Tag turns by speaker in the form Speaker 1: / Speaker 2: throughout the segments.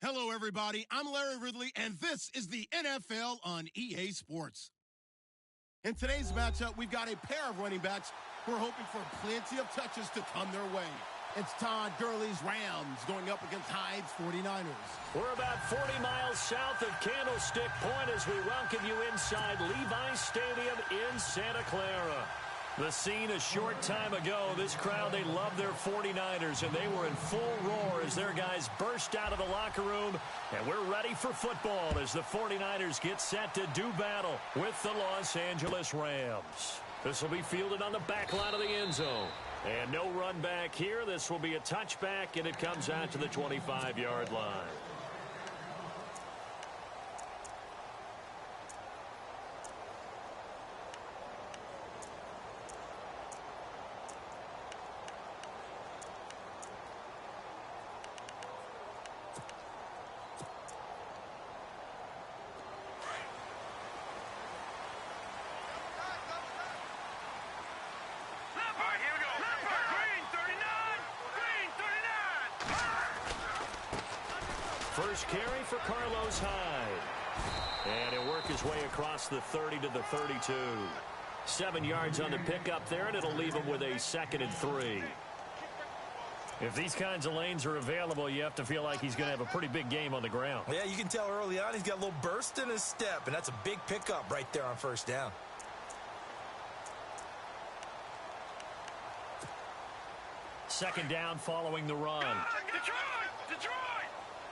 Speaker 1: Hello, everybody. I'm Larry Ridley, and this is the NFL on EA Sports. In today's matchup, we've got a pair of running backs who are hoping for plenty of touches to come their way. It's Todd Gurley's Rams going up against Hyde's 49ers.
Speaker 2: We're about 40 miles south of Candlestick Point as we welcome you inside Levi's Stadium in Santa Clara. The scene a short time ago, this crowd, they love their 49ers, and they were in full roar as their guys burst out of the locker room. And we're ready for football as the 49ers get set to do battle with the Los Angeles Rams. This will be fielded on the back line of the end zone. And no run back here. This will be a touchback, and it comes out to the 25-yard line. First carry for Carlos Hyde. And he'll work his way across the 30 to the 32. 7 yards on the pickup there, and it'll leave him with a 2nd and 3. If these kinds of lanes are available, you have to feel like he's going to have a pretty big game on the ground.
Speaker 3: Yeah, you can tell early on he's got a little burst in his step, and that's a big pickup right there on first down.
Speaker 2: Second down following the run. Detroit!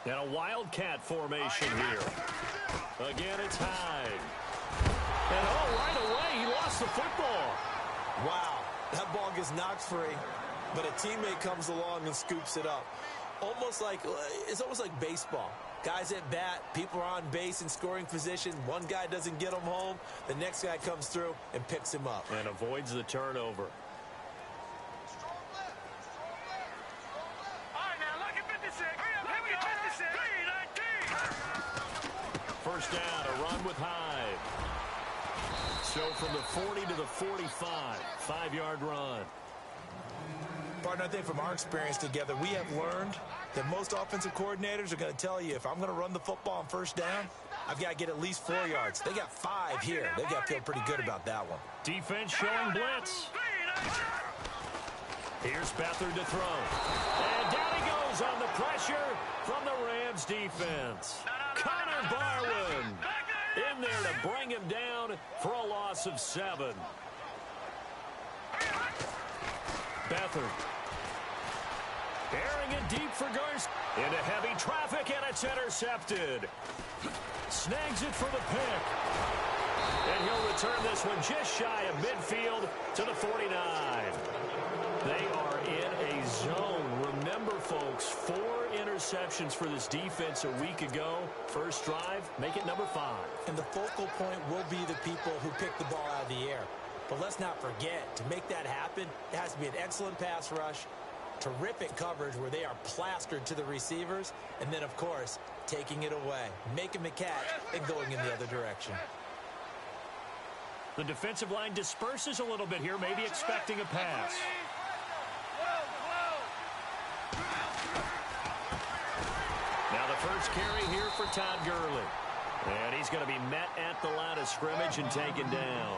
Speaker 2: And a wildcat formation here. Again, it's Hyde. And right away, he lost the football.
Speaker 3: Wow, that ball gets knocked free, but a teammate comes along and scoops it up. It's almost like baseball. Guys at bat, people are on base in scoring position. One guy doesn't get him home. The next guy comes through and picks him up.
Speaker 2: And avoids the turnover. First down, a run with Hyde. So from the 40 to the 45, 5-yard run.
Speaker 3: Partner, I think from our experience together, we have learned that most offensive coordinators are going to tell you, if I'm going to run the football on first down, I've got to get at least 4 yards. They got 5 here. They've got to feel pretty good about that one.
Speaker 2: Defense showing blitz. Here's Beathard to throw. And down he goes on the pressure from the Rams defense. Connor Barwin in there to bring him down for a loss of 7. Beathard. Airing it deep for Garst. Into heavy traffic, and it's intercepted. Snags it for the pick. And he'll return this one just shy of midfield to the 49. They are in a zone. Remember, folks, 4 interceptions for this defense a week ago. First drive, make it number 5.
Speaker 3: And the focal point will be the people who pick the ball out of the air. But let's not forget, to make that happen, it has to be an excellent pass rush, terrific coverage where they are plastered to the receivers, and then, of course, taking it away, making the catch, and going in the other direction.
Speaker 2: The defensive line disperses a little bit here, maybe expecting a pass. Now the first carry here for Todd Gurley. And he's going to be met at the line of scrimmage and taken down.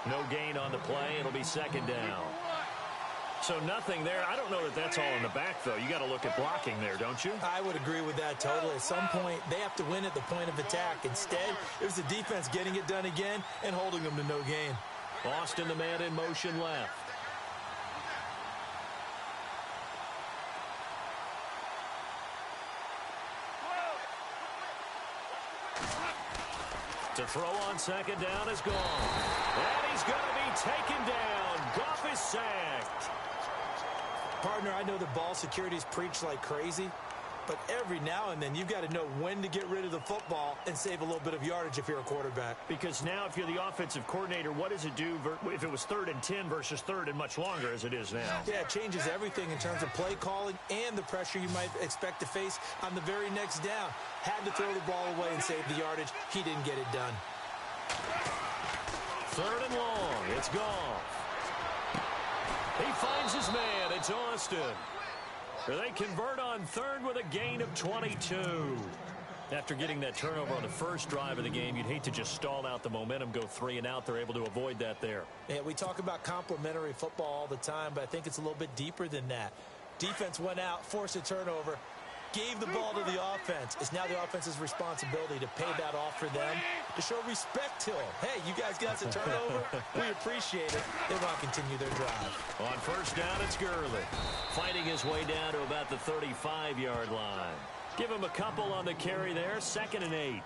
Speaker 2: No gain on the play. It'll be 2nd down. So nothing there. I don't know that that's all in the back, though. You got to look at blocking there, don't you?
Speaker 3: I would agree with that totally. At some point, they have to win at the point of attack. Instead, it was the defense getting it done again and holding them to no gain.
Speaker 2: Austin, the man in motion left. To throw on 2nd down is gone. And he's going to be taken down. Goff is sacked.
Speaker 3: Partner, I know the ball security is preached like crazy, but every now and then you've got to know when to get rid of the football and save a little bit of yardage if you're a quarterback.
Speaker 2: Because now if you're the offensive coordinator, what does it do if it was 3rd and 10 versus 3rd and much longer as it is now?
Speaker 3: Yeah, it changes everything in terms of play calling and the pressure you might expect to face on the very next down. Had to throw the ball away and save the yardage. He didn't get it done.
Speaker 2: 3rd and long. It's Goff. He finds his man. It's Austin. They convert on third with a gain of 22. After getting that turnover on the first drive of the game, you'd hate to just stall out the momentum, go 3 and out. They're able to avoid that there.
Speaker 3: Yeah, we talk about complementary football all the time, but I think it's a little bit deeper than that. Defense went out, forced a turnover, gave the ball to the offense. It's now the offense's responsibility to pay that off for them, to show respect to them. Hey, you guys got the turnover. We appreciate it. They want to continue their drive.
Speaker 2: On first down, it's Gurley, fighting his way down to about the 35-yard line. Give him a couple on the carry there, 2nd and 8.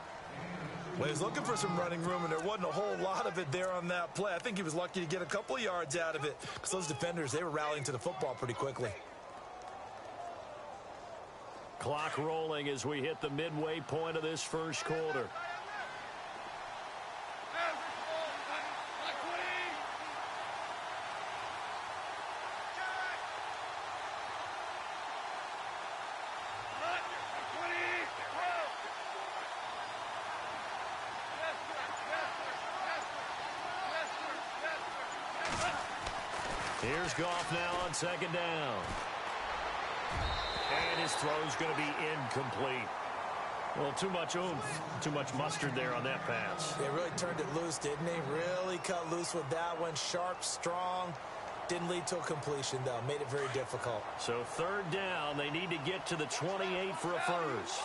Speaker 4: Well, he was looking for some running room, and there wasn't a whole lot of it there on that play. I think he was lucky to get a couple of yards out of it, because those defenders, they were rallying to the football pretty quickly.
Speaker 2: Clock rolling as we hit the midway point of this first quarter. Here's Goff now on 2nd down. And his throw's going to be incomplete. Well, too much oomph, too much mustard there on that pass.
Speaker 3: They really turned it loose, didn't they? Really cut loose with that one. Sharp, strong. Didn't lead to a completion, though. Made it very difficult.
Speaker 2: So 3rd down, they need to get to the 28 for a first.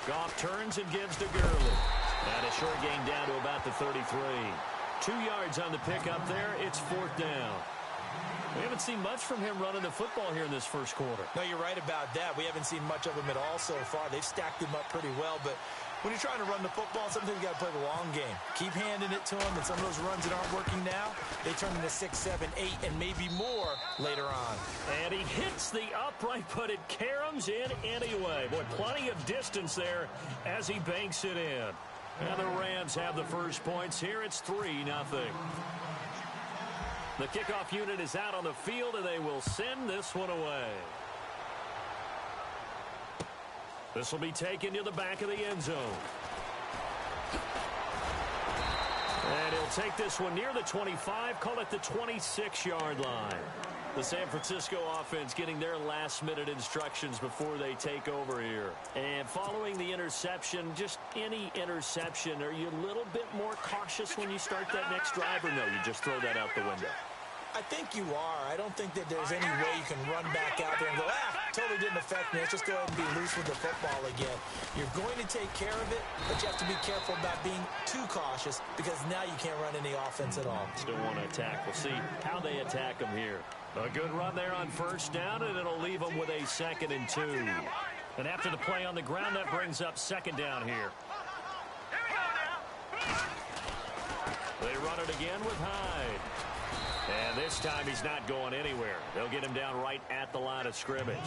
Speaker 2: Goff turns and gives to Gurley. And a short gain down to about the 33. 2 yards on the pickup there. It's 4th down. We haven't seen much from him running the football here in this first quarter.
Speaker 3: No, you're right about that. We haven't seen much of him at all so far. They've stacked him up pretty well, but when you're trying to run the football, sometimes you got to play the long game. Keep handing it to him, and some of those runs that aren't working now, they turn into 6, 7, 8, and maybe more later on.
Speaker 2: And he hits the upright, but it caroms in anyway. Boy, plenty of distance there as he banks it in. And the Rams have the first points here. It's 3-0. The kickoff unit is out on the field, and they will send this one away. This will be taken to the back of the end zone. And he'll take this one near the 25, call it the 26-yard line. The San Francisco offense getting their last-minute instructions before they take over here. And following the interception, just any interception, are you a little bit more cautious when you start that next drive, or no, you just throw that out the window?
Speaker 3: I think you are. I don't think that there's any way you can run back out there and go, totally didn't affect me. Let's just go ahead and be loose with the football again. You're going to take care of it, but you have to be careful about being too cautious because now you can't run any offense at all.
Speaker 2: Still want to attack. We'll see how they attack them here. A good run there on first down, and it'll leave them with a 2nd and 2. And after the play on the ground, that brings up 2nd down here. They run it again with Hyde. And this time he's not going anywhere. They'll get him down right at the line of scrimmage.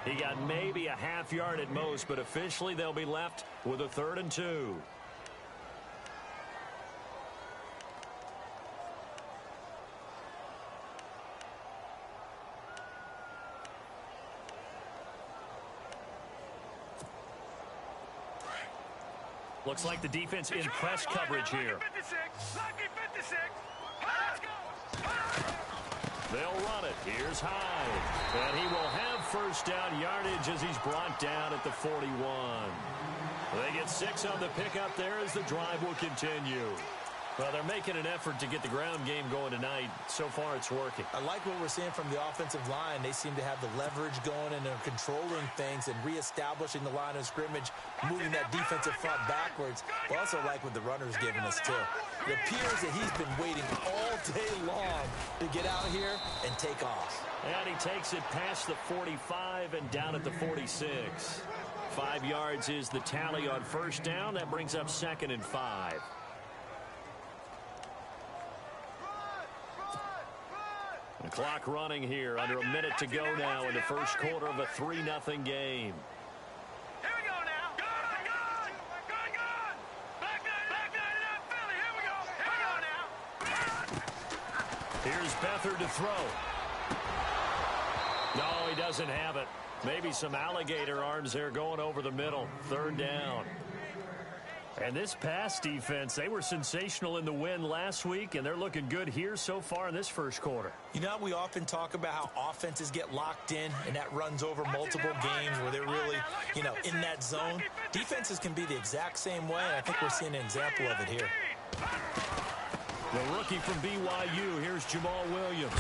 Speaker 2: He got maybe a half yard at most, but officially they'll be left with a 3rd and 2. Looks like the defense in press coverage here. They'll run it. Here's Hyde. And he will have first down yardage as he's brought down at the 41. They get 6 on the pickup there as the drive will continue. Well, they're making an effort to get the ground game going tonight. So far, it's working.
Speaker 3: I like what we're seeing from the offensive line. They seem to have the leverage going, and they're controlling things and reestablishing the line of scrimmage, moving that defensive front backwards. I also like what the runner's giving us, too. It appears that he's been waiting all day long to get out here and take off.
Speaker 2: And he takes it past the 45 and down at the 46. 5 yards is the tally on first down. That brings up 2nd and 5. The clock running here, under a minute to go now in the first quarter of a 3-0 game.
Speaker 5: Here we go now. Good. Back nine up Philly. Here we go. Here we go now.
Speaker 2: Here's Beathard to throw. No, he doesn't have it. Maybe some alligator arms there going over the middle. Third down. And this pass defense, they were sensational in the win last week, and they're looking good here so far in this first quarter.
Speaker 3: You know, we often talk about how offenses get locked in, and that runs over multiple games where they're really, in that zone. Defenses can be the exact same way, and I think we're seeing an example of it here.
Speaker 2: The rookie from BYU, here's Jamal Williams.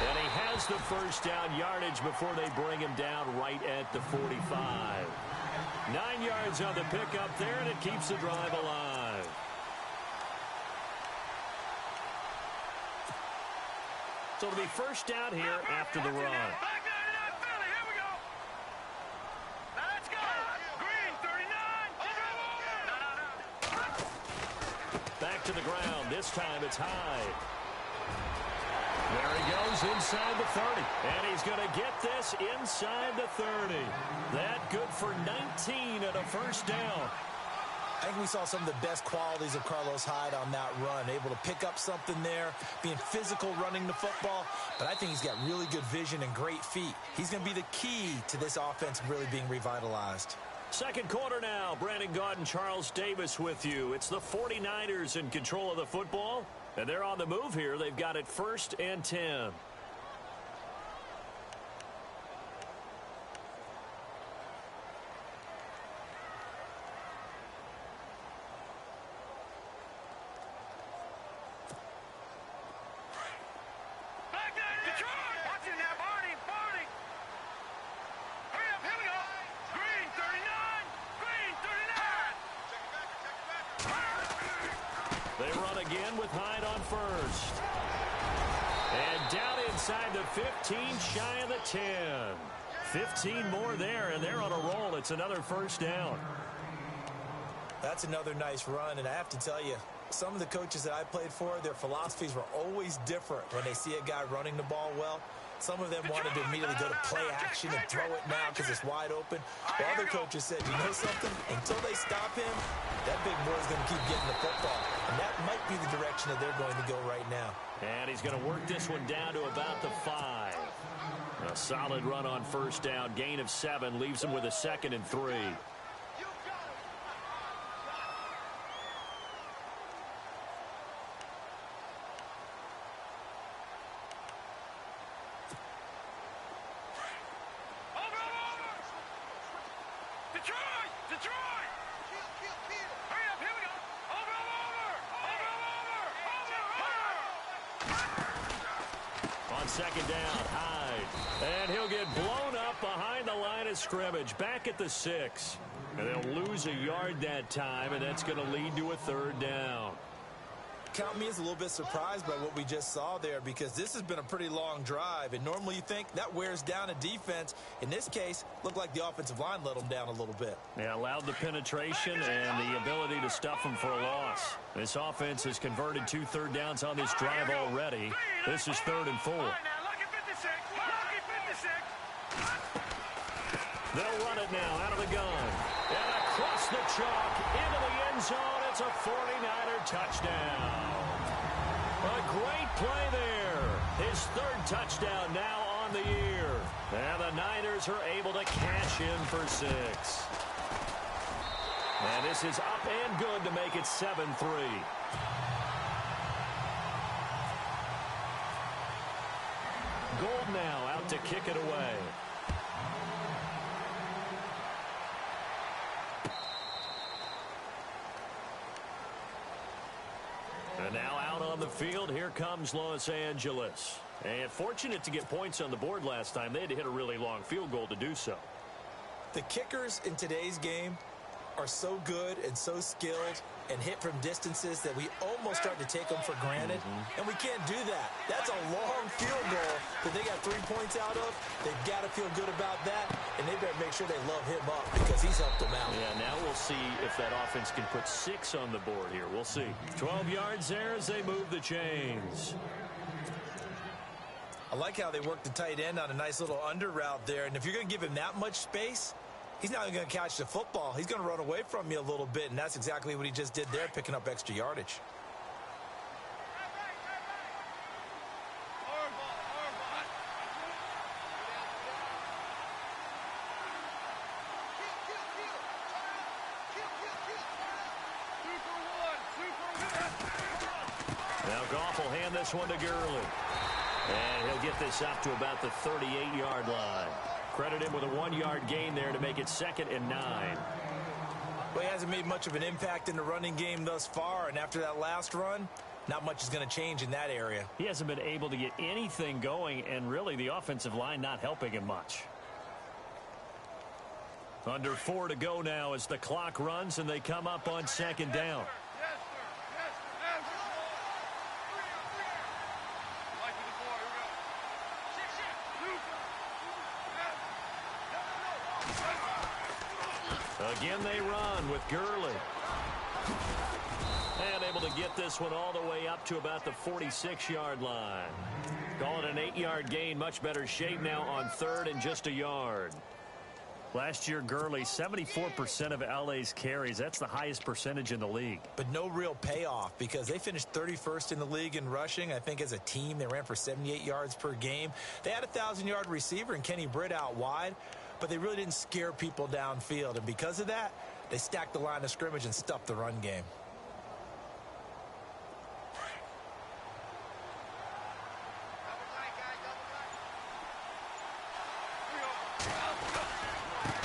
Speaker 2: And he has the first down yardage before they bring him down right at the 45. 9 yards on the pickup there, and it keeps the drive alive. So it'll be first down here after the run. Back to the ground. This time it's high. There he goes inside the 30. And he's going to get this inside the 30. That good for 19 and a first down.
Speaker 3: I think we saw some of the best qualities of Carlos Hyde on that run. Able to pick up something there, being physical running the football. But I think he's got really good vision and great feet. He's going to be the key to this offense really being revitalized.
Speaker 2: Second quarter now. Brandon Gaudin, Charles Davis with you. It's the 49ers in control of the football. And they're on the move here. They've got it 1st and 10. They run again with Hyde on first. And down inside the 15, shy of the 10. 15 more there, and they're on a roll. It's another first down.
Speaker 3: That's another nice run, and I have to tell you, some of the coaches that I played for, their philosophies were always different when they see a guy running the ball well. Some of them wanted to immediately go to play action and throw it now because it's wide open. While other coaches said, you know something? Until they stop him, that big boy's going to keep getting the football. And that might be the direction that they're going to go right now.
Speaker 2: And he's going to work this one down to about the 5. A solid run on first down. Gain of 7 leaves him with a 2nd and 3. Second down, Hyde. And he'll get blown up behind the line of scrimmage. Back at the 6. And they'll lose a yard that time, and that's going to lead to a 3rd down.
Speaker 3: Count me as a little bit surprised by what we just saw there because this has been a pretty long drive. And normally you think that wears down a defense. In this case, looked like the offensive line let them down a little bit.
Speaker 2: Yeah, allowed the penetration and the ability to stuff them for a loss. This offense has converted 2 third downs on this drive already. This is 3rd and 4. They'll run it now out of the gun. And across the chalk into the end zone. It's a 49er touchdown. A great play there. His 3rd touchdown now on the year. And the Niners are able to cash in for 6. And this is up and good to make it 7-3. Gold now out to kick it away. And now out on the field, here comes Los Angeles. And fortunate to get points on the board last time. They had to hit a really long field goal to do so.
Speaker 3: The kickers in today's game are so good and so skilled and hit from distances that we almost start to take them for granted. And we can't do that. That's a long field goal that they got 3 points out of. They've got to feel good about that, and they better make sure they love him up because he's helped them out.
Speaker 2: Yeah, now we'll see if that offense can put 6 on the board here. We'll see. 12 yards there as they move the chains.
Speaker 3: I like how they work the tight end on a nice little under route there, and if you're going to give him that much space, he's not even going to catch the football. He's going to run away from you a little bit, and that's exactly what he just did there, picking up extra yardage.
Speaker 2: will hand this one to Gurley. And he'll get this up to about the 38-yard line. Credit him with a 1-yard gain there to make it 2nd and 9.
Speaker 4: Well, he hasn't made much of an impact in the running game thus far, and after that last run, not much is going to change in that area.
Speaker 2: He hasn't been able to get anything going, and really the offensive line not helping him much. Under 4 to go now as the clock runs and they come up on 2nd down. Again, they run with Gurley. And able to get this one all the way up to about the 46-yard line. Call it an 8-yard gain. Much better shape now on 3rd and just a yard. Last year, Gurley, 74% of LA's carries. That's the highest percentage in the league.
Speaker 4: But no real payoff because they finished 31st in the league in rushing. I think as a team, they ran for 78 yards per game. They had a 1,000-yard receiver and Kenny Britt out wide, but they really didn't scare people downfield. And because of that, they stacked the line of scrimmage and stuffed the run game.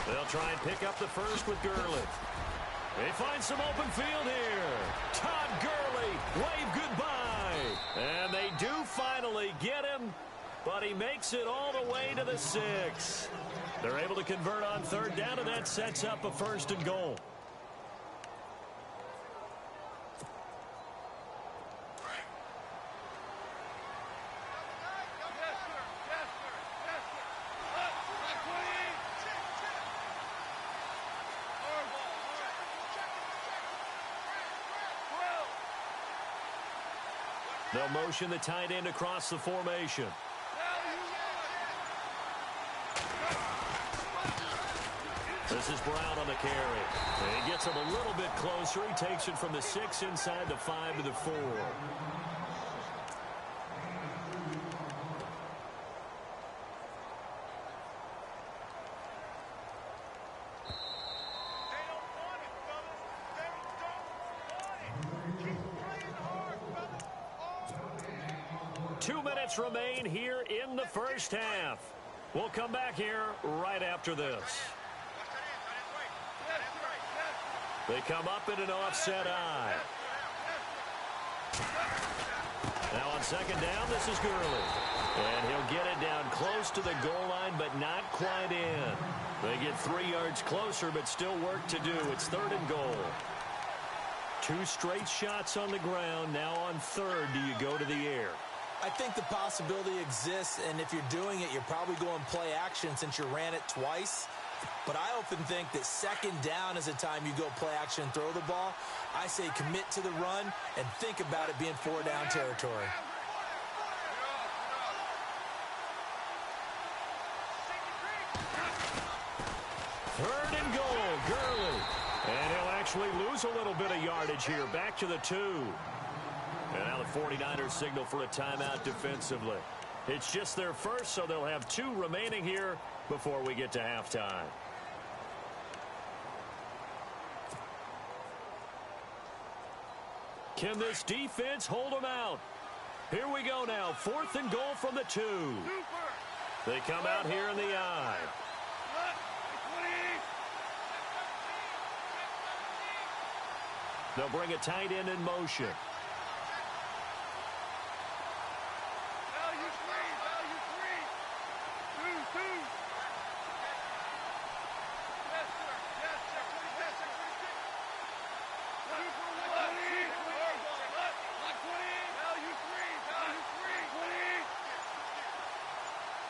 Speaker 2: They'll try and pick up the first with Gurley. They find some open field here. Todd Gurley, wave goodbye. And they do finally get him, but he makes it all the way to the 6. They're able to convert on 3rd down, and that sets up a 1st and goal. They'll motion the tight end across the formation. This is Brown on the carry. And he gets him a little bit closer. He takes it from the 6 inside the 5 to the 4. Remain here in the first half. We'll come back here right after this. They come up in an offset eye. Now on 2nd down, this is Gurley. And he'll get it down close to the goal line, but not quite in. They get 3 yards closer, but still work to do. It's 3rd and goal. 2 straight shots on the ground. Now on 3rd, do you go to the air?
Speaker 3: I think the possibility exists, and if you're doing it, you're probably going play action since you ran it twice. But I often think that 2nd down is the time you go play action and throw the ball. I say commit to the run and think about it being 4-down territory.
Speaker 2: Third and goal, Gurley. And he'll actually lose a little bit of yardage here. Back to the 2. And now the 49ers signal for a timeout defensively. It's just their first, so they'll have 2 remaining here before we get to halftime. Can this defense hold them out? Here we go now. 4th and goal from the 2. They come out here in the I. They'll bring a tight end in motion.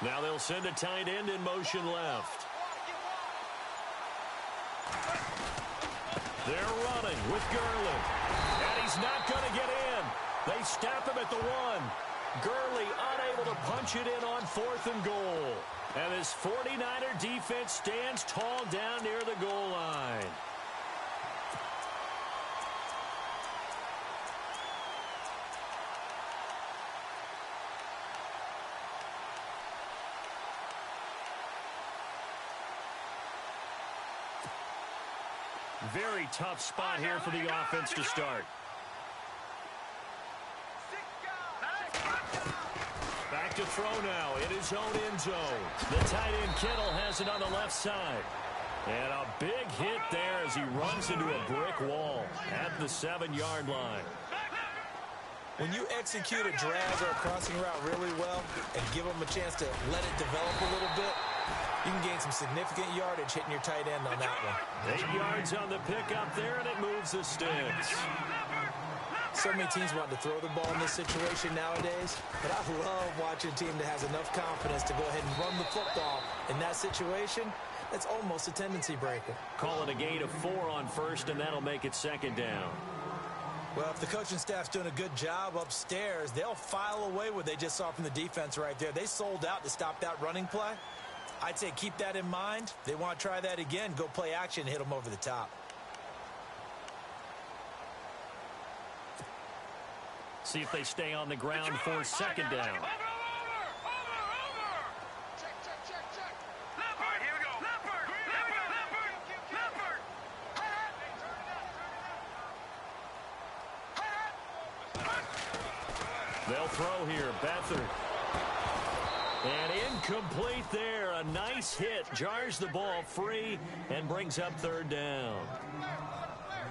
Speaker 2: Now they'll send a tight end in motion left. They're running with Gurley. And he's not going to get in. They stop him at the 1. Gurley unable to punch it in on 4th and goal. And this 49er defense stands tall down near the goal line. Very tough spot here for the offense to start. to throw now in his own end zone. The tight end Kittle has it on the left side. And a big hit there as he runs into a brick wall at the 7-yard line.
Speaker 3: When you execute a drag or a crossing route really well and give them a chance to let it develop a little bit, you can gain some significant yardage hitting your tight end on that one.
Speaker 2: 8 yards on the pickup there, and it moves the sticks.
Speaker 3: So many teams want to throw the ball in this situation nowadays, but I love watching a team that has enough confidence to go ahead and run the football in that situation. That's almost a tendency breaker.
Speaker 2: Call it a gain of 4 on first, and that'll make it second down.
Speaker 3: Well, if the coaching staff's doing a good job upstairs, they'll file away what they just saw from the defense right there. They sold out to stop that running play. I'd say keep that in mind. They want to try that again. Go play action and hit them over the top.
Speaker 2: See if they stay on the ground for second down. They'll throw here. Beathard. And incomplete there. A nice hit. Jars the ball free and brings up third down.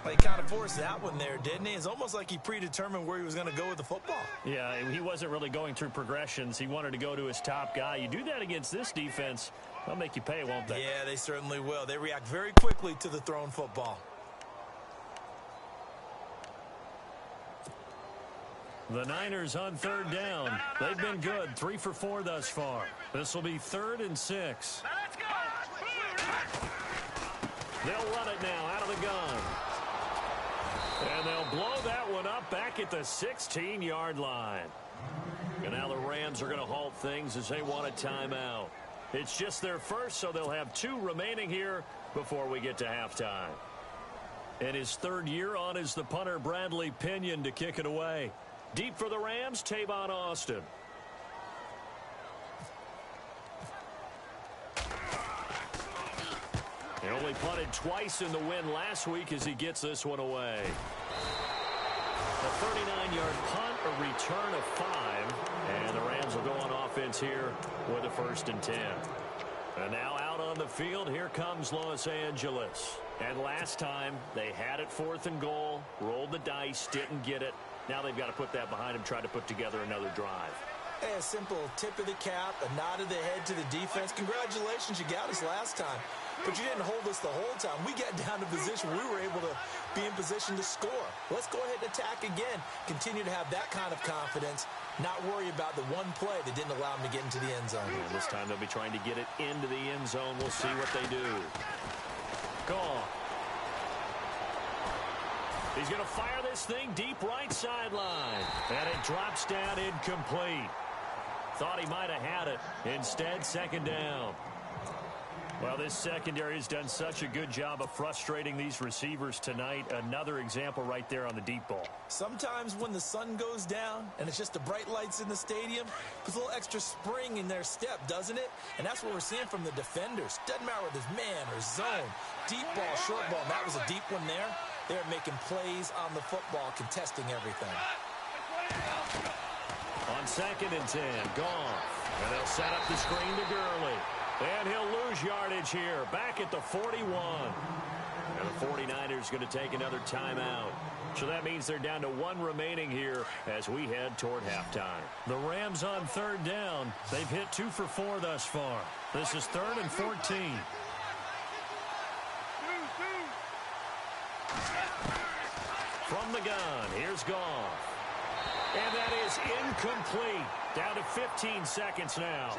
Speaker 3: Well, he kind of forced that one there, didn't he? It's almost like he predetermined where he was going to go with the football.
Speaker 2: Yeah, he wasn't really going through progressions. He wanted to go to his top guy. You do that against this defense, they'll make you pay, won't they?
Speaker 3: Yeah, they certainly will. They react very quickly to the thrown football.
Speaker 2: The Niners on third down. They've been good. 3 for 4 thus far. This will be 3rd and 6. They'll run it now out of the gun. And they'll blow that one up back at the 16-yard line. And now the Rams are going to halt things as they want a timeout. It's just their first, so they'll have 2 remaining here before we get to halftime. And his 3rd year on is the punter Bradley Pinion to kick it away. Deep for the Rams, Tavon Austin. He only punted twice in the win last week as he gets this one away. A 39-yard punt, a return of 5. And the Rams will go on offense here with a 1st and 10. And now out on the field, here comes Los Angeles. And last time, they had it 4th and goal, rolled the dice, didn't get it. Now they've got to put that behind them, try to put together another drive.
Speaker 3: Hey, a simple tip of the cap, a nod of the head to the defense. Congratulations, you got us last time. But you didn't hold us the whole time. We got down to position where we were able to be in position to score. Let's go ahead and attack again. Continue to have that kind of confidence. Not worry about the one play that didn't allow them to get into the end zone.
Speaker 2: And this time they'll be trying to get it into the end zone. We'll see what they do. Gone. He's going to fire this thing deep right sideline. And it drops down incomplete. Thought he might have had it. Instead, second down. Well, this secondary has done such a good job of frustrating these receivers tonight. Another example right there on the deep ball.
Speaker 3: Sometimes when the sun goes down and it's just the bright lights in the stadium, puts a little extra spring in their step, doesn't it? And that's what we're seeing from the defenders. Doesn't matter whether it's man or zone. Deep ball, short ball. And that was a deep one there. They're making plays on the football, contesting everything.
Speaker 2: On 2nd and 10, Goff. And they'll set up the screen to Gurley. And he'll lose yardage here, back at the 41. And the 49ers going to take another timeout. So that means they're down to 1 remaining here as we head toward halftime. The Rams on 3rd down. They've hit 2 for 4 thus far. This is 3rd and 14. From the gun, here's Goff. And that is incomplete. Down to 15 seconds now.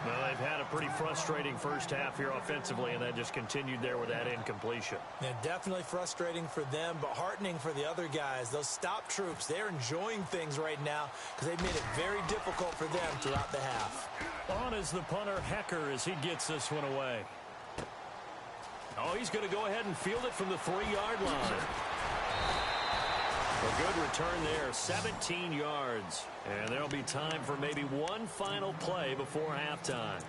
Speaker 2: Well, they've had a pretty frustrating first half here offensively, and that just continued there with that incompletion.
Speaker 3: Yeah, definitely frustrating for them, but heartening for the other guys. Those stop troops, they're enjoying things right now because they've made it very difficult for them throughout the half.
Speaker 2: On is the punter, Hecker, as he gets this one away. Oh, he's going to go ahead and field it from the 3-yard line. A good return there, 17 yards. And there'll be time for maybe one final play before halftime.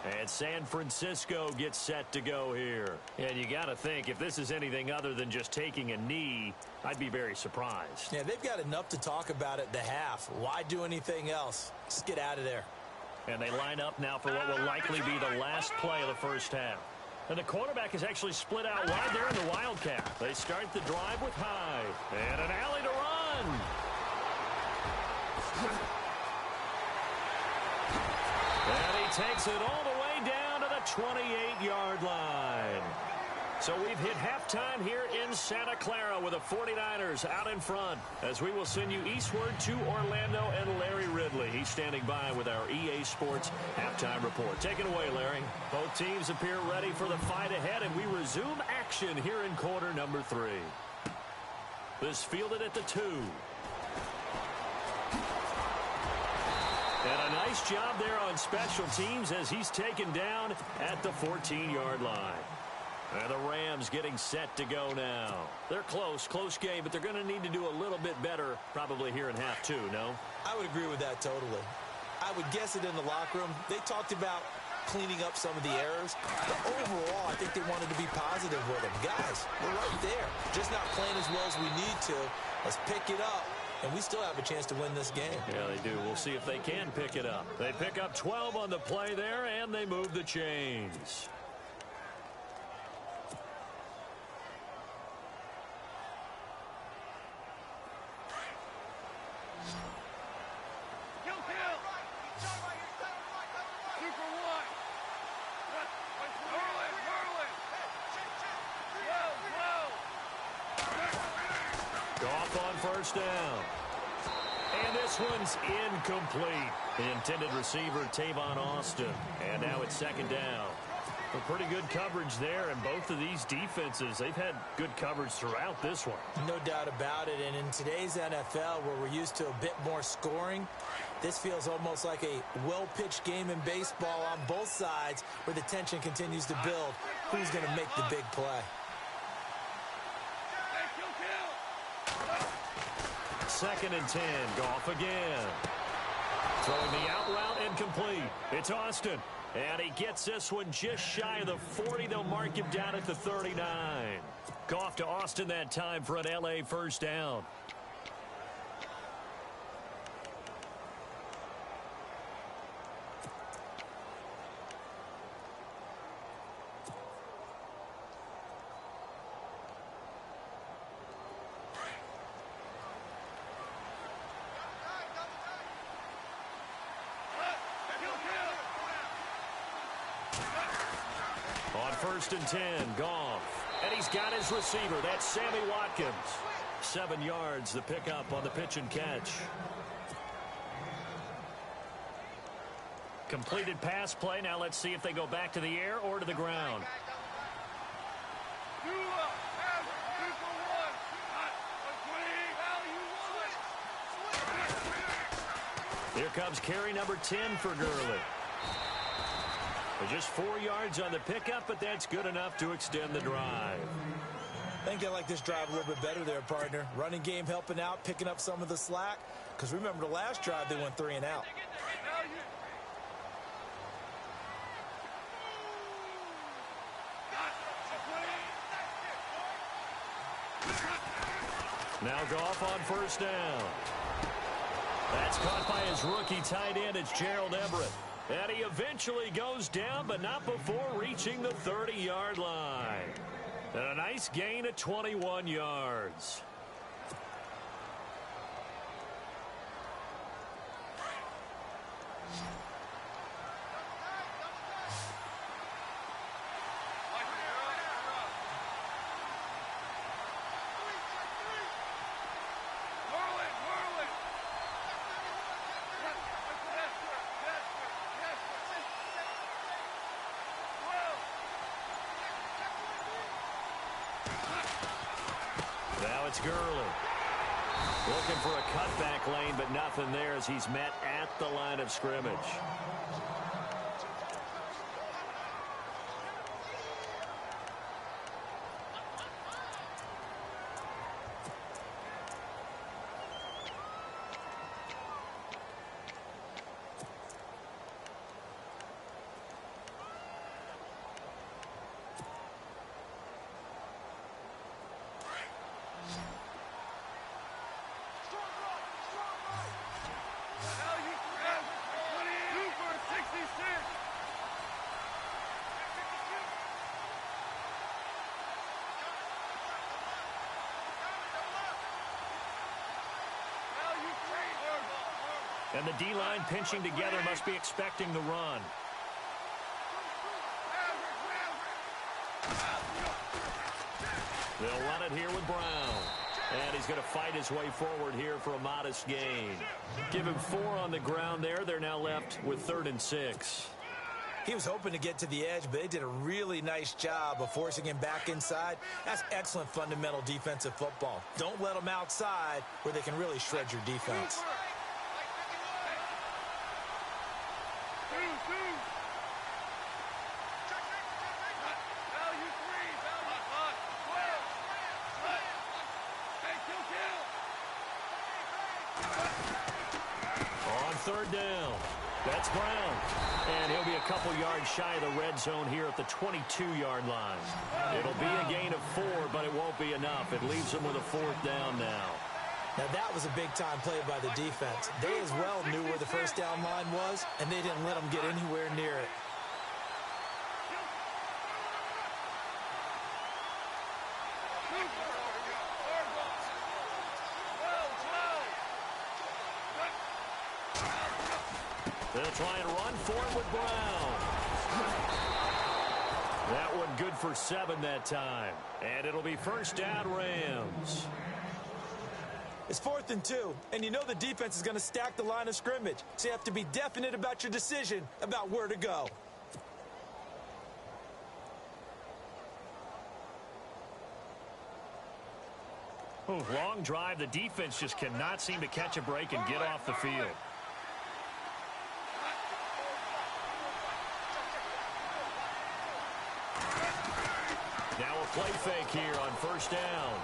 Speaker 2: And San Francisco gets set to go here. And you got to think, if this is anything other than just taking a knee, I'd be very surprised.
Speaker 3: Yeah, they've got enough to talk about at the half. Why do anything else? Just get out of there.
Speaker 2: And they line up now for what will likely be the last play of the first half. And the quarterback is actually split out wide there in the Wildcat. They start the drive with Hyde. And an alley to run. And he takes it all the way down to the 28-yard line. So we've hit halftime here in Santa Clara with the 49ers out in front, as we will send you eastward to Orlando and Larry Ridley. He's standing by with our EA Sports halftime report. Take it away, Larry. Both teams appear ready for the fight ahead, and we resume action here in quarter number 3. This fielded at the 2. And a nice job there on special teams as he's taken down at the 14-yard line. And the Rams getting set to go now. They're close game, but they're going to need to do a little bit better probably here in half 2, no?
Speaker 3: I would agree with that totally. I would guess it in the locker room. They talked about cleaning up some of the errors. But overall, I think they wanted to be positive with them. Guys, we're right there. Just not playing as well as we need to. Let's pick it up. And we still have a chance to win this game.
Speaker 2: Yeah, they do. We'll see if they can pick it up. They pick up 12 on the play there, and they move the chains. First down. And this one's incomplete. The intended receiver, Tavon Austin. And now it's second down. A pretty good coverage there, and both of these defenses, they've had good coverage throughout this one.
Speaker 3: No doubt about it. And in today's NFL, where we're used to a bit more scoring, this feels almost like a well-pitched game in baseball on both sides, where the tension continues to build. Who's going to make the big play?
Speaker 2: Second and 10. Goff again. Throwing the out route incomplete. It's Austin. And he gets this one just shy of the 40. They'll mark him down at the 39. Goff to Austin that time for an LA first down. First and 10, Goff. And he's got his receiver. That's Sammy Watkins. 7 yards, the pickup on the pitch and catch. Completed pass play. Now let's see if they go back to the air or to the ground. Here comes carry number 10 for Gurley. Just 4 yards on the pickup, but that's good enough to extend the drive.
Speaker 3: I think they like this drive a little bit better there, partner. Running game helping out, picking up some of the slack. Because remember, the last drive, they went 3 and out.
Speaker 2: Now Goff on first down. That's caught by his rookie tight end. It's Gerald Everett. And he eventually goes down, but not before reaching the 30-yard line. And a nice gain of 21 yards. It's Gurley. Looking for a cutback lane, but nothing there as he's met at the line of scrimmage. And the D-line pinching together must be expecting the run. They'll run it here with Brown. And he's going to fight his way forward here for a modest gain. Give him 4 on the ground there. They're now left with 3rd and 6.
Speaker 3: He was hoping to get to the edge, but they did a really nice job of forcing him back inside. That's excellent fundamental defensive football. Don't let them outside where they can really shred your defense.
Speaker 2: On 3rd down, that's Brown. And he'll be a couple yards shy of the red zone here at the 22-yard line. It'll be a gain of 4, but it won't be enough. It leaves them with a 4th down now.
Speaker 3: Now, that was a big-time play by the defense. They as well knew where the first down line was, and they didn't let them get anywhere near it.
Speaker 2: They'll try and run for him with Brown. That one good for 7 that time. And it'll be 1st down Rams.
Speaker 3: It's 4th and 2, and you know the defense is going to stack the line of scrimmage. So you have to be definite about your decision about where to go.
Speaker 2: Ooh, long drive. The defense just cannot seem to catch a break and get off the field. Now a play fake here on 1st down.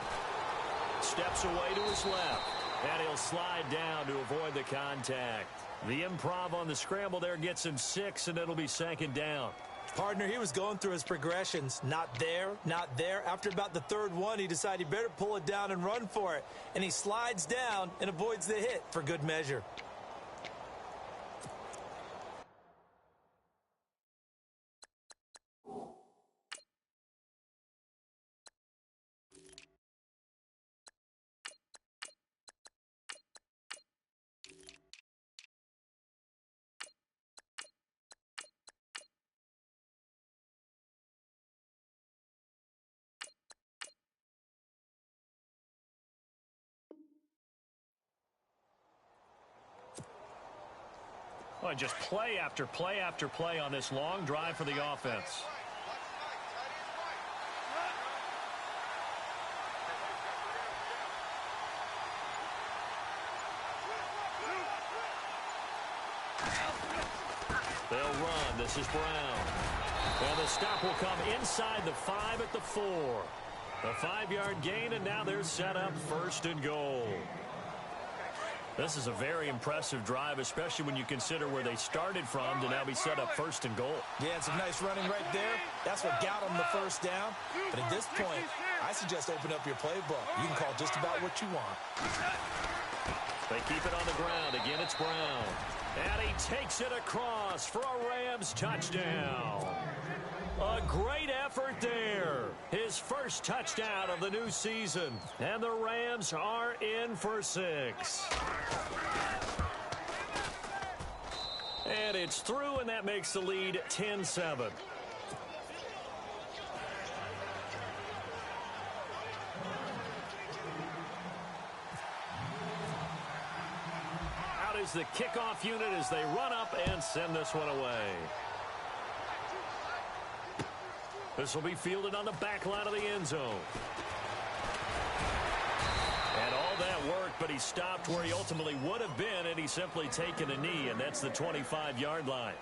Speaker 2: Steps away to his left, and he'll slide down to avoid the contact. The improv on the scramble there gets him 6, and it'll be 2nd down.
Speaker 3: Partner, he was going through his progressions. Not there, not there. After about the 3rd one, he decided he better pull it down and run for it. And he slides down and avoids the hit for good measure.
Speaker 2: Well, just play after play after play on this long drive for the offense. They'll run. This is Brown. And the stop will come inside the 5 at the 4. A 5-yard gain, and now they're set up 1st and goal. This is a very impressive drive, especially when you consider where they started from to now be set up 1st and goal.
Speaker 3: Yeah, some nice running right there. That's what got them the 1st down. But at this point, I suggest open up your playbook. You can call just about what you want.
Speaker 2: They keep it on the ground. Again, it's Brown. And he takes it across for a Rams touchdown. A great effort there. His first touchdown of the new season. And the Rams are in for 6. And it's through, and that makes the lead 10-7. Out is the kickoff unit as they run up and send this one away. This will be fielded on the back line of the end zone. And all that worked, but he stopped where he ultimately would have been, and he's simply taken a knee, and that's the 25-yard line.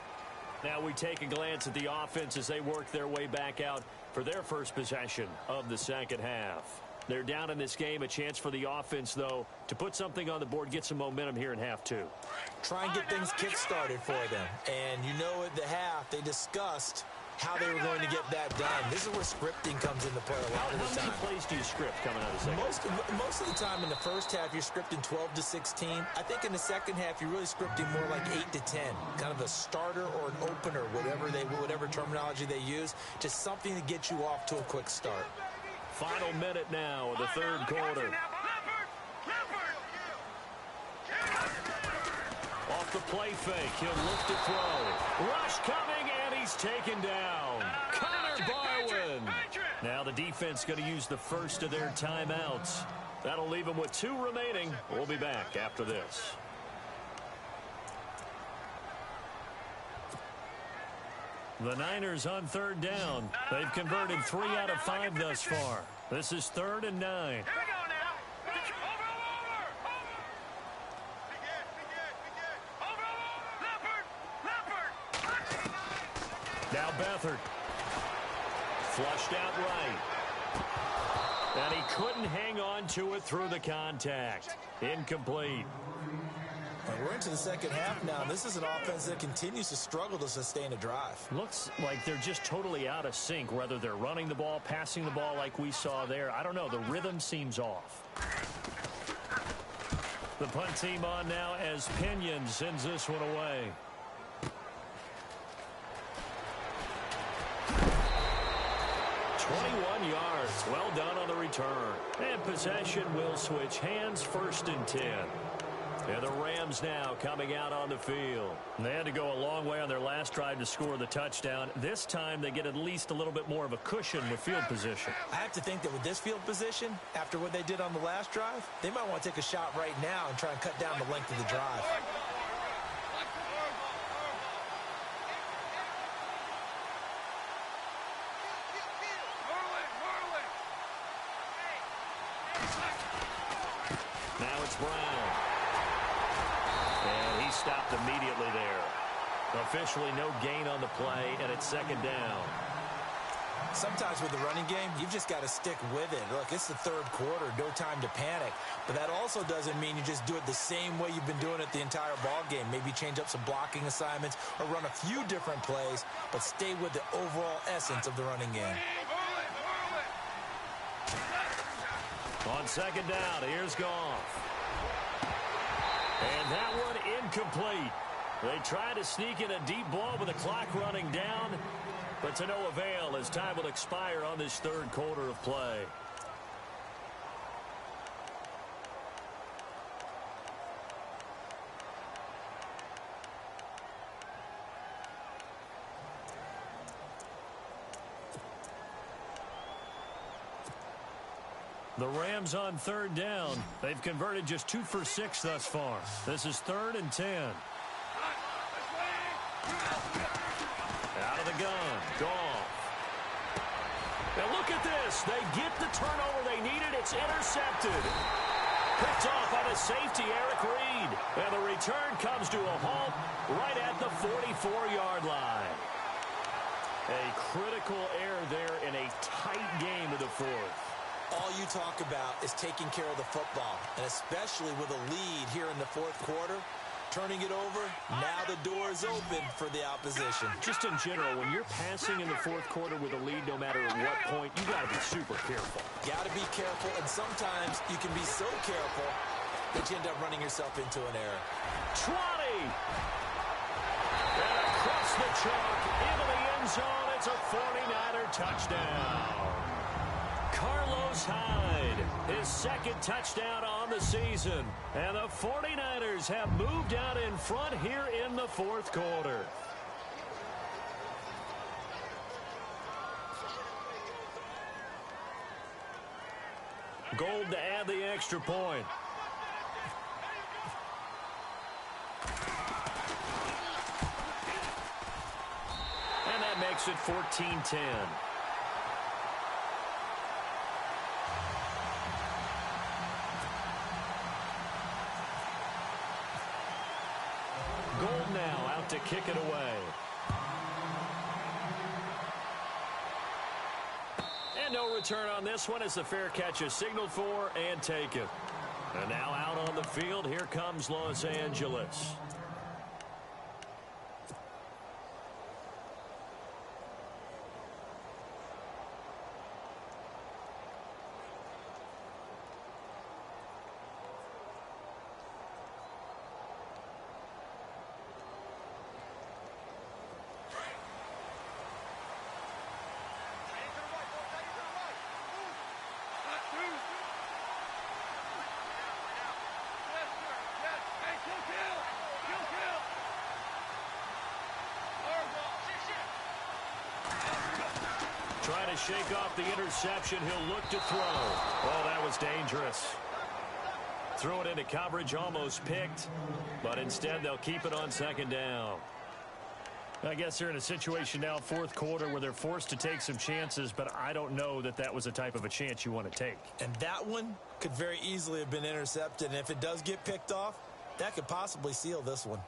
Speaker 2: Now we take a glance at the offense as they work their way back out for their first possession of the second half. They're down in this game. A chance for the offense, though, to put something on the board, get some momentum here in half 2.
Speaker 3: Try and get things kick-started for them. And you know at the half, they discussed how they were going to get that done. This is where scripting comes into play a lot of the time.
Speaker 2: How many plays do you script coming out of the second?
Speaker 3: Most of the time in the first half, you're scripting 12 to 16. I think in the second half, you're really scripting more like 8 to 10. Kind of a starter or an opener, whatever terminology they use. Just something to get you off to a quick start.
Speaker 2: Final minute now of the third quarter. Off off the play fake. He'll look to throw. Rush coming, and he's taken down. Connor Barwin. Now the defense going to use the first of their timeouts. That'll leave them with 2 remaining. We'll be back after this. The Niners on 3rd down. They've converted 3 out of 5 thus far. This is 3rd and 9.
Speaker 5: Here we go now. Over. Leopard.
Speaker 2: Now Beathard. Flushed out right. And he couldn't hang on to it through the contact. Incomplete.
Speaker 4: And we're into the second half now. This is an offense that continues to struggle to sustain a drive.
Speaker 2: Looks like they're just totally out of sync, whether they're running the ball, passing the ball like we saw there. I don't know. The rhythm seems off. The punt team on now as Pinion sends this one away. Yards. Well done on the return. And possession will switch hands, 1st and 10. And the Rams now coming out on the field. They had to go a long way on their last drive to score the touchdown. This time they get at least a little bit more of a cushion with field position.
Speaker 4: I have to think that with this field position, after what they did on the last drive, they might want to take a shot right now and try and cut down the length of the drive.
Speaker 2: Now it's Brown. And he stopped immediately there. Officially no gain on the play, and it's 2nd down.
Speaker 4: Sometimes with the running game, you've just got to stick with it. Look, it's the 3rd quarter, no time to panic. But that also doesn't mean you just do it the same way you've been doing it the entire ball game. Maybe change up some blocking assignments or run a few different plays, but stay with the overall essence of the running game.
Speaker 2: On 2nd down, here's Goff. And that one incomplete. They try to sneak in a deep ball with the clock running down, but to no avail as time will expire on this 3rd quarter of play. The Rams on 3rd down. They've converted just 2 for 6 thus far. This is 3rd and 10. Out of the gun. Goff. Now look at this. They get the turnover they needed. It's intercepted. Picked off by the safety, Eric Reed. And the return comes to a halt right at the 44-yard line. A critical error there in a tight game of the 4th.
Speaker 4: All you talk about is taking care of the football, and especially with a lead here in the 4th quarter, turning it over, now the door is open for the opposition.
Speaker 2: Just in general, when you're passing in the 4th quarter with a lead, no matter at what point, you got to be super careful.
Speaker 4: Got to be careful, and sometimes you can be so careful that you end up running yourself into an error.
Speaker 2: 20! And across the chalk, into the end zone, it's a 49er touchdown. Carlos Hyde, his 2nd touchdown on the season. And the 49ers have moved out in front here in the 4th quarter. Gold to add the extra point. And that makes it 14-10. Gold now out to kick it away. And no return on this one as the fair catch is signaled for and taken. And now out on the field, here comes Los Angeles. shake off the interception. He'll look to throw. Oh, that was dangerous. Threw it into coverage, almost picked, but instead they'll keep it on second down. I guess they're in a situation now, fourth quarter, where they're forced to take some chances, but I don't know that that was the type of a chance you want to take.
Speaker 4: And that one could very easily have been intercepted, and if it does get picked off, that could possibly seal this one.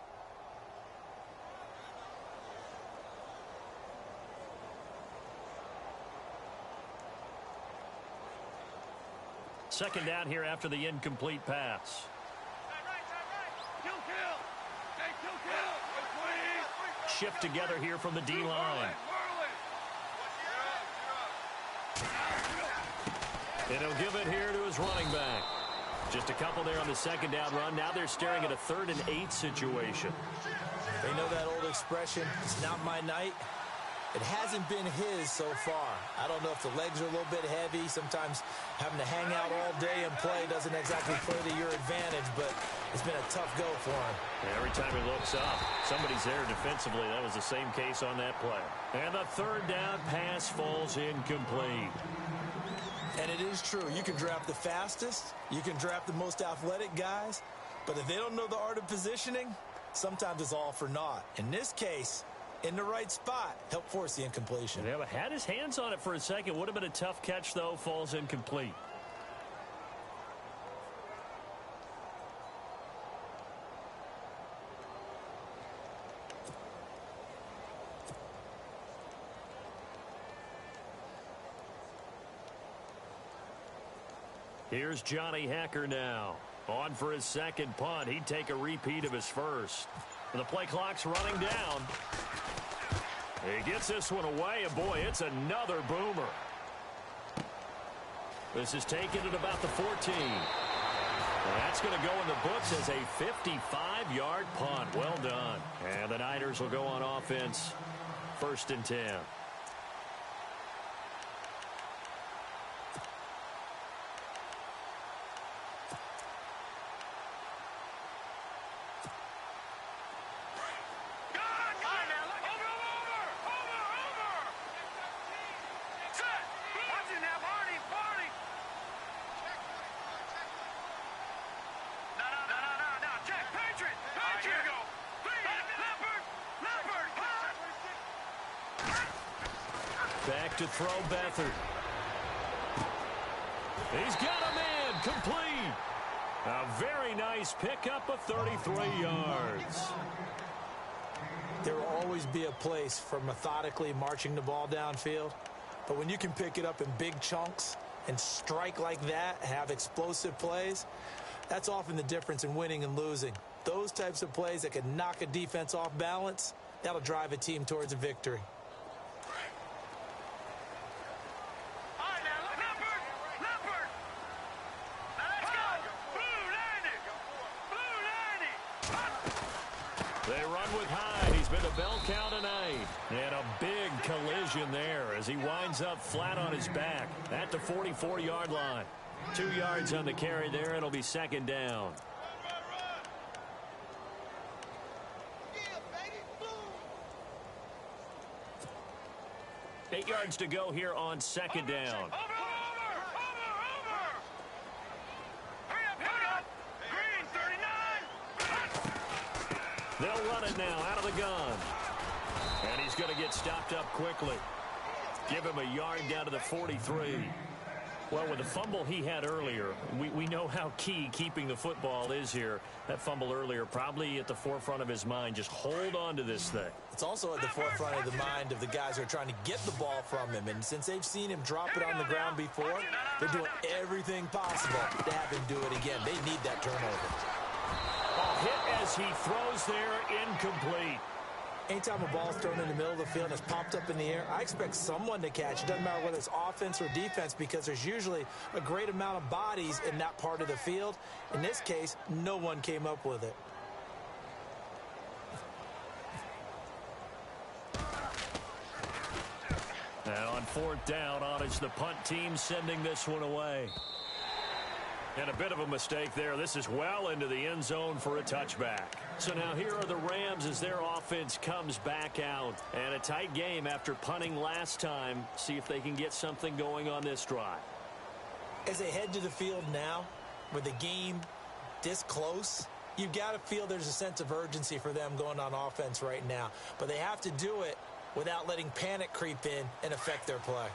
Speaker 2: Second down here after the incomplete pass. Shift together here from the D-line. And he'll give it here to his running back. Just a couple there on the second down run. Now they're staring at a 3rd and 8 situation.
Speaker 4: They know that old expression, it's not my night. It hasn't been his so far. I don't know if the legs are a little bit heavy. Sometimes having to hang out all day and play doesn't exactly play to your advantage, but it's been a tough go for him.
Speaker 2: Every time he looks up, somebody's there defensively. That was the same case on that play. And the 3rd down pass falls incomplete.
Speaker 4: And it is true. You can draft the fastest. You can draft the most athletic guys. But if they don't know the art of positioning, sometimes it's all for naught. In this case, in the right spot, help force the incompletion.
Speaker 2: Yeah, but had his hands on it for a second. Would have been a tough catch, though. Falls incomplete. Here's Johnny Hacker now. On for his second punt. He'd take a repeat of his first. And the play clock's running down. He gets this one away, and boy, it's another boomer. This is taken at about the 14. And that's going to go in the books as a 55-yard punt. Well done. And the Niners will go on offense. 1st and 10. Back to throw, Beathard. He's got a man, complete. A very nice pickup of 33 yards.
Speaker 4: There will always be a place for methodically marching the ball downfield. But when you can pick it up in big chunks and strike like that, have explosive plays, that's often the difference in winning and losing. Those types of plays that can knock a defense off balance, that'll drive a team towards a victory.
Speaker 2: They run with Hyde. He's been a bell cow tonight. And a big collision there as he winds up flat on his back at the 44-yard line. 2 yards on the carry there. It'll be second down. Eight yards to go here on second down. They'll run it now out of the gun. And he's going to get stopped up quickly. Give him a yard down to the 43. Well, with the fumble he had earlier, we know how key keeping the football is here. That fumble earlier probably at the forefront of his mind. Just hold on to this thing.
Speaker 4: It's also at the forefront of the mind of the guys who are trying to get the ball from him. And since they've seen him drop it on the ground before, they're doing everything possible to have him do it again. They need that turnover.
Speaker 2: Hit as he throws there, incomplete.
Speaker 4: Anytime a ball's thrown in the middle of the field and it's popped up in the air, I expect someone to catch. It doesn't matter whether it's offense or defense because there's usually a great amount of bodies in that part of the field. In this case, no one came up with it.
Speaker 2: Now on 4th down, on is the punt team sending this one away. And a bit of a mistake there. This is well into the end zone for a touchback. So now here are the Rams as their offense comes back out. And a tight game after punting last time. See if they can get something going on this drive.
Speaker 3: As they head to the field now, with the game this close, you've got to feel there's a sense of urgency for them going on offense right now. But they have to do it without letting panic creep in and affect their play.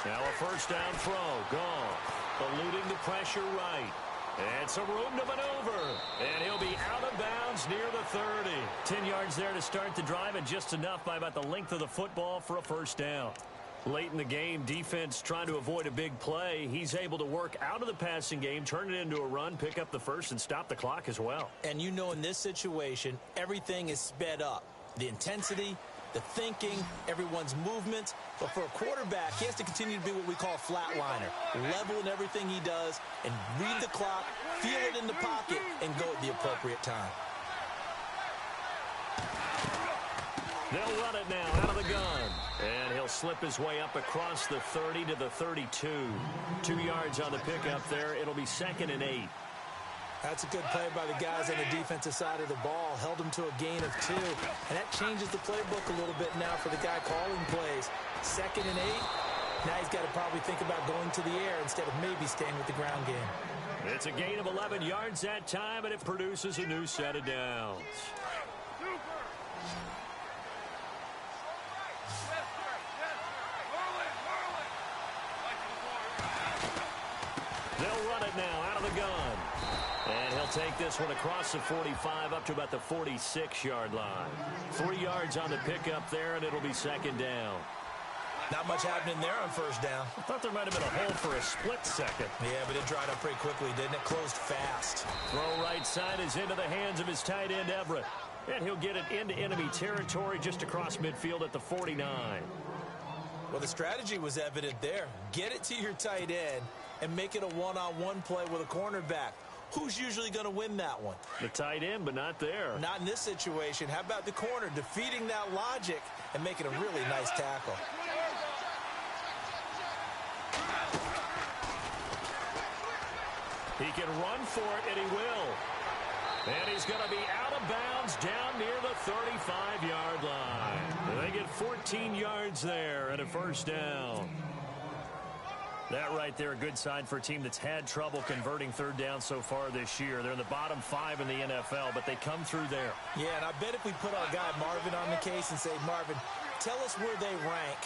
Speaker 2: Now a first down throw, gone. Eluding the pressure right. And some room to maneuver. And he'll be out of bounds near the 30. 10 yards there to start the drive, and just enough by about the length of the football for a first down. Late in the game, defense trying to avoid a big play. He's able to work out of the passing game, turn it into a run, pick up the first, and stop the clock as well.
Speaker 3: And you know in this situation, everything is sped up. The intensity, the thinking, everyone's movement. But for a quarterback, he has to continue to be what we call a flatliner. Level in everything he does and read the clock, feel it in the pocket, and go at the appropriate time.
Speaker 2: They'll run it now out of the gun. And he'll slip his way up across the 30 to the 32. 2 yards on the pickup there. It'll be 2nd and 8.
Speaker 3: That's a good play by the guys on the defensive side of the ball. Held him to a gain of 2. And that changes the playbook a little bit now for the guy calling plays. 2nd and 8. Now he's got to probably think about going to the air instead of maybe staying with the ground game.
Speaker 2: It's a gain of 11 yards that time, and it produces a new set of downs. They'll run it now out of the gun. And he'll take this one across the 45 up to about the 46-yard line. 3 yards on the pickup there, and it'll be 2nd down.
Speaker 3: Not much happening there on first down.
Speaker 2: I thought there might have been a hole for a split second.
Speaker 3: Yeah, but it dried up pretty quickly, didn't it? Closed fast.
Speaker 2: Throw right side is into the hands of his tight end, Everett. And he'll get it into enemy territory just across midfield at the 49.
Speaker 3: Well, the strategy was evident there. Get it to your tight end and make it a one-on-one play with a cornerback. Who's usually going to win that one?
Speaker 2: The tight end, but not there.
Speaker 3: Not in this situation. How about the corner defeating that logic and making a really nice tackle?
Speaker 2: He can run for it, and he will. And he's going to be out of bounds down near the 35-yard line. They get 14 yards there and a first down. That right there, a good sign for a team that's had trouble converting third down so far this year. They're in the bottom 5 in the NFL, but they come through there.
Speaker 3: Yeah, and I bet if we put our guy Marvin on the case and say, Marvin, tell us where they rank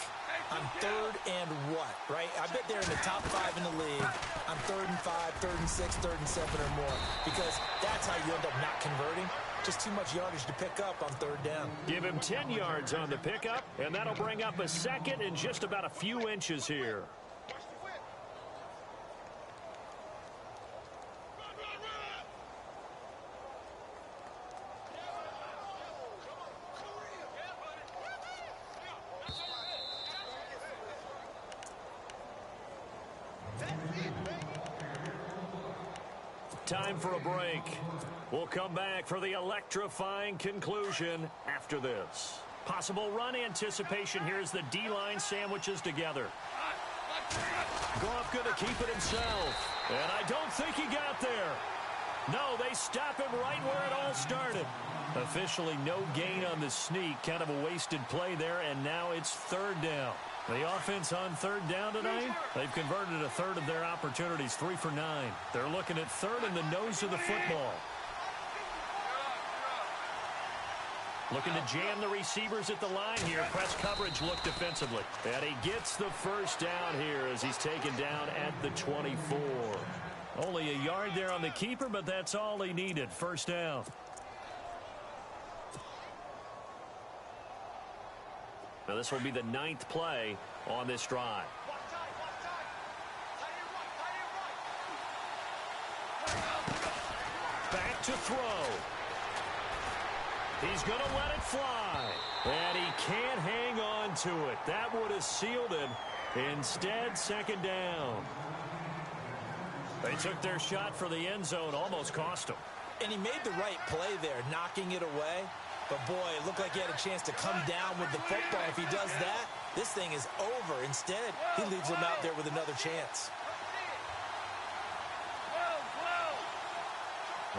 Speaker 3: on 3rd and what, right? I bet they're in the top 5 in the league on 3rd and 5, 3rd and 6, 3rd and 7 or more, because that's how you end up not converting. Just too much yardage to pick up on 3rd down.
Speaker 2: Give him 10 yards on the pickup, and that'll bring up a second and just about a few inches here. Time for a break. We'll come back for the electrifying conclusion after this. Possible run anticipation here as the D-line sandwiches together. Goff going to keep it himself. And I don't think he got there. No, they stop him right where it all started. Officially no gain on the sneak. Kind of a wasted play there, and now it's 3rd down. The offense on 3rd down tonight, they've converted a 1/3 of their opportunities, 3 for 9. They're looking at 3rd in the nose of the football. Looking to jam the receivers at the line here. Press coverage look defensively. And he gets the first down here as he's taken down at the 24. Only a yard there on the keeper, but that's all he needed. First down. Now this will be the 9th play on this drive. Back to throw. He's going to let it fly. And he can't hang on to it. That would have sealed it. Instead, 2nd down. They took their shot for the end zone, almost cost them.
Speaker 3: And he made the right play there, knocking it away. But, boy, it looked like he had a chance to come down with the football. If he does that, this thing is over. Instead, he leaves him out there with another chance.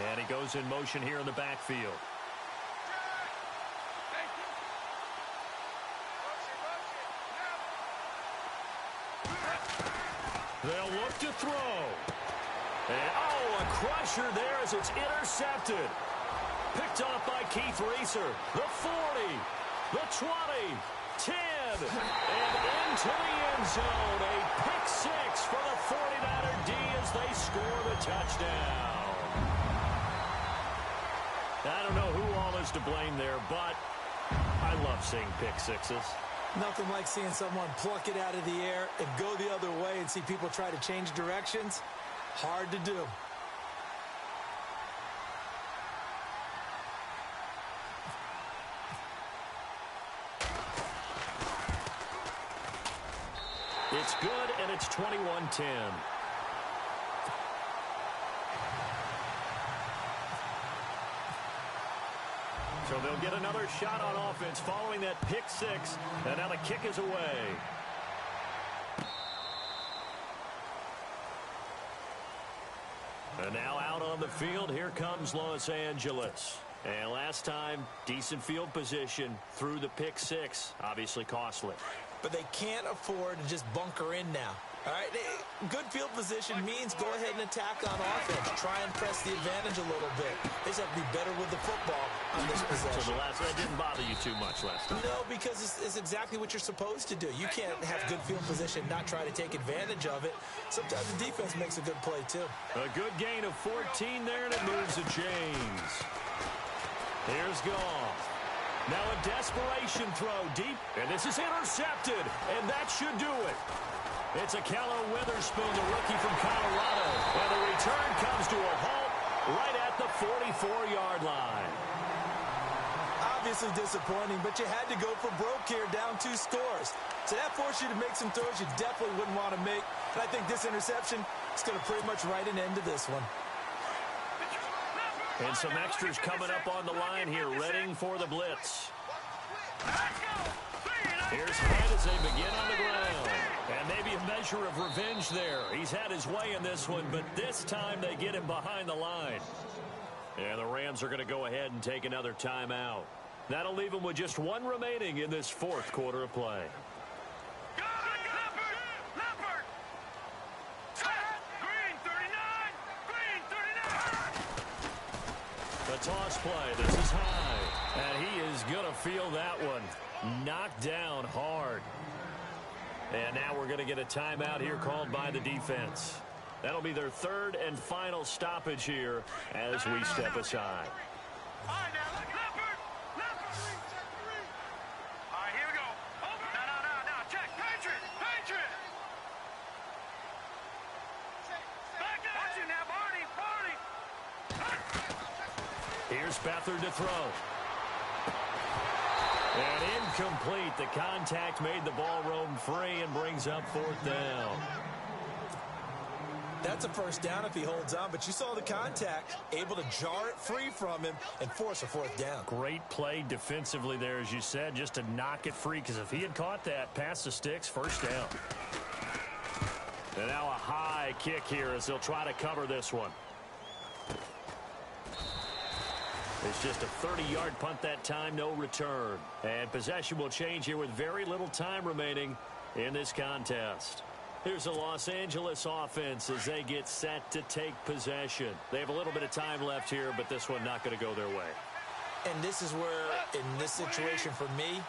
Speaker 2: And he goes in motion here in the backfield. They'll look to throw. And, a crusher there as it's intercepted. Picked off by Keith Reeser. The 40, the 20, 10, and into the end zone. A pick six for the 49er D as they score the touchdown. I don't know who all is to blame there, but I love seeing pick sixes.
Speaker 3: Nothing like seeing someone pluck it out of the air and go the other way and see people try to change directions. Hard to do.
Speaker 2: It's good, and it's 21-10. So they'll get another shot on offense following that pick six, and now the kick is away. And now out on the field, here comes Los Angeles. And last time, decent field position through the pick six, obviously costly.
Speaker 3: But they can't afford to just bunker in now. All right, good field position means go ahead and attack on offense. Try and press the advantage a little bit. They just have to be better with the football on this possession.
Speaker 2: So that didn't bother you too much last time?
Speaker 3: No, because it's exactly what you're supposed to do. You can't have good field position, not try to take advantage of it. Sometimes the defense makes a good play, too.
Speaker 2: A good gain of 14 there, and it moves to James. Here's Goff. Now a desperation throw deep, and this is intercepted, and that should do it. It's Akello Witherspoon, the rookie from Colorado, and the return comes to a halt right at the 44-yard line.
Speaker 3: Obviously disappointing, but you had to go for broke here, down 2 scores. So that forced you to make some throws you definitely wouldn't want to make. And I think this interception is going to pretty much write an end to this one.
Speaker 2: And some extras coming up on the line here, readying for the blitz. Here's Hunt as they begin on the ground. And maybe a measure of revenge there. He's had his way in this one, but this time they get him behind the line. And the Rams are going to go ahead and take another timeout. That'll leave them with just one remaining in this fourth quarter of play. The toss play. This is high. And he is going to feel that one knocked down hard. And now we're going to get a timeout here called by the defense. That'll be their third and final stoppage here as we step aside.
Speaker 5: All right, here we go. No. Check. Patriot. Back up. Watch you now, Barney.
Speaker 2: Here's Beathard to throw. And incomplete. The contact made the ball roam free and brings up 4th down.
Speaker 3: That's a first down if he holds on, but you saw the contact, able to jar it free from him and force a 4th down.
Speaker 2: Great play defensively there, as you said, just to knock it free, because if he had caught that, past the sticks, first down. And now a high kick here as they'll try to cover this one. It's just a 30-yard punt that time, no return. And possession will change here with very little time remaining in this contest. Here's the Los Angeles offense as they get set to take possession. They have a little bit of time left here, but this one not going to go their way.
Speaker 3: And this is where, in this situation for me,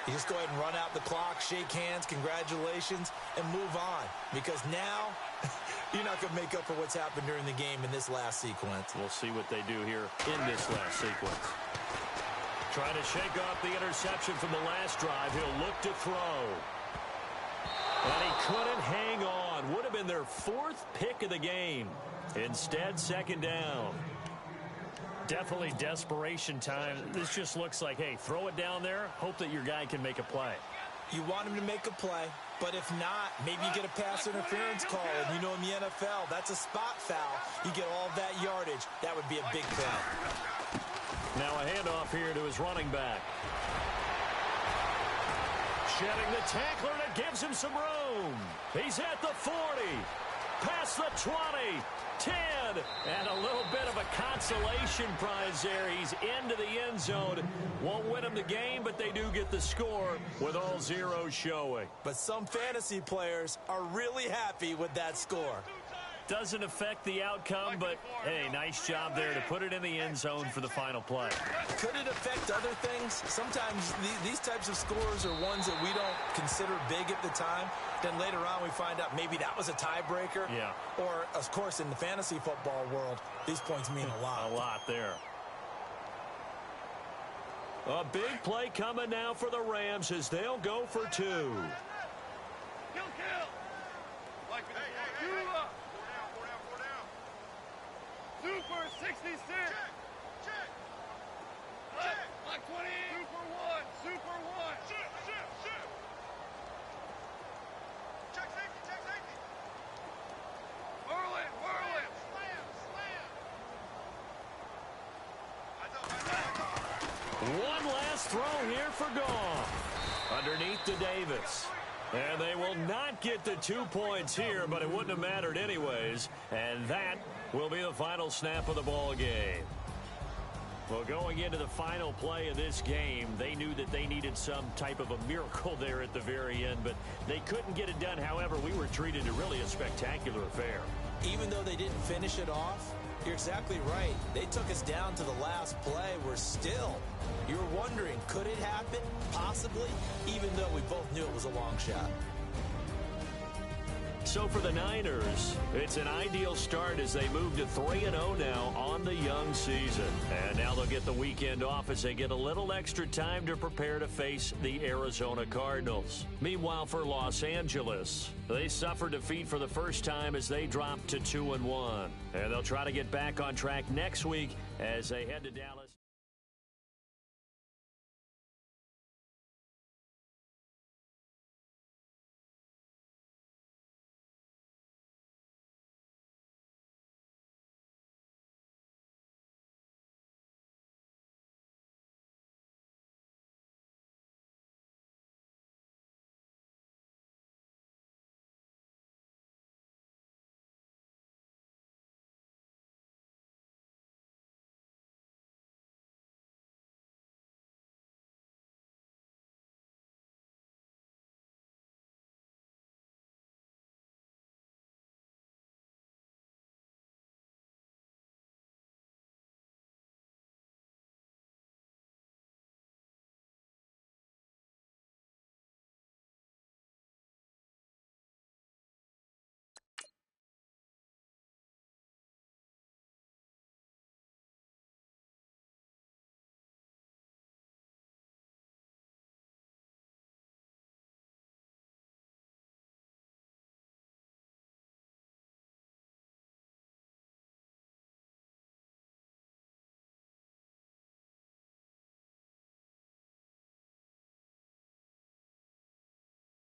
Speaker 3: you just go ahead and run out the clock, shake hands, congratulations, and move on. Because now, you're not going to make up for what's happened during the game in this last sequence.
Speaker 2: We'll see what they do here in this last sequence. Trying to shake off the interception from the last drive. He'll look to throw. And he couldn't hang on. Would have been their 4th pick of the game. Instead, 2nd down. Definitely desperation time. This just looks like, hey, throw it down there, hope that your guy can make a play.
Speaker 3: You want him to make a play, but if not, maybe you get a pass interference call. And you know in the NFL, that's a spot foul. You get all that yardage. That would be a big play.
Speaker 2: Now a handoff off here to his running back. Shedding the tackler, and it gives him some room. He's at the 40, past the 20, 10, and a little bit of a consolation prize there. He's into the end zone. Won't win him the game, but they do get the score with all zeros showing.
Speaker 3: But some fantasy players are really happy with that score.
Speaker 2: Doesn't affect the outcome, but, hey, nice job there to put it in the end zone for the final play.
Speaker 3: Could it affect other things? Sometimes these types of scores are ones that we don't consider big at the time. Then later on we find out maybe that was a tiebreaker.
Speaker 2: Yeah.
Speaker 3: Or, of course, in the fantasy football world, these points mean a lot.
Speaker 2: A lot there. A big play coming now for the Rams as they'll go for 2.
Speaker 5: Kill. Like Super 66. Check. Like 20. Super 1. Super 1. Shift. Check safety. Whirl it. Slam.
Speaker 2: One last throw here for Goff. Underneath to Davis. And they will not get the 2 points here, but it wouldn't have mattered anyways. And that will be the final snap of the ball game. Well, going into the final play of this game, they knew that they needed some type of a miracle there at the very end, but they couldn't get it done. However, we were treated to really a spectacular affair.
Speaker 3: Even though they didn't finish it off, you're exactly right. They took us down to the last play. We're still, you were wondering, could it happen? Possibly, even though we both knew it was a long shot.
Speaker 2: So for the Niners, it's an ideal start as they move to 3-0 now on the young season. And now they'll get the weekend off as they get a little extra time to prepare to face the Arizona Cardinals. Meanwhile, for Los Angeles, they suffered defeat for the first time as they dropped to 2-1. And they'll try to get back on track next week as they head to Dallas.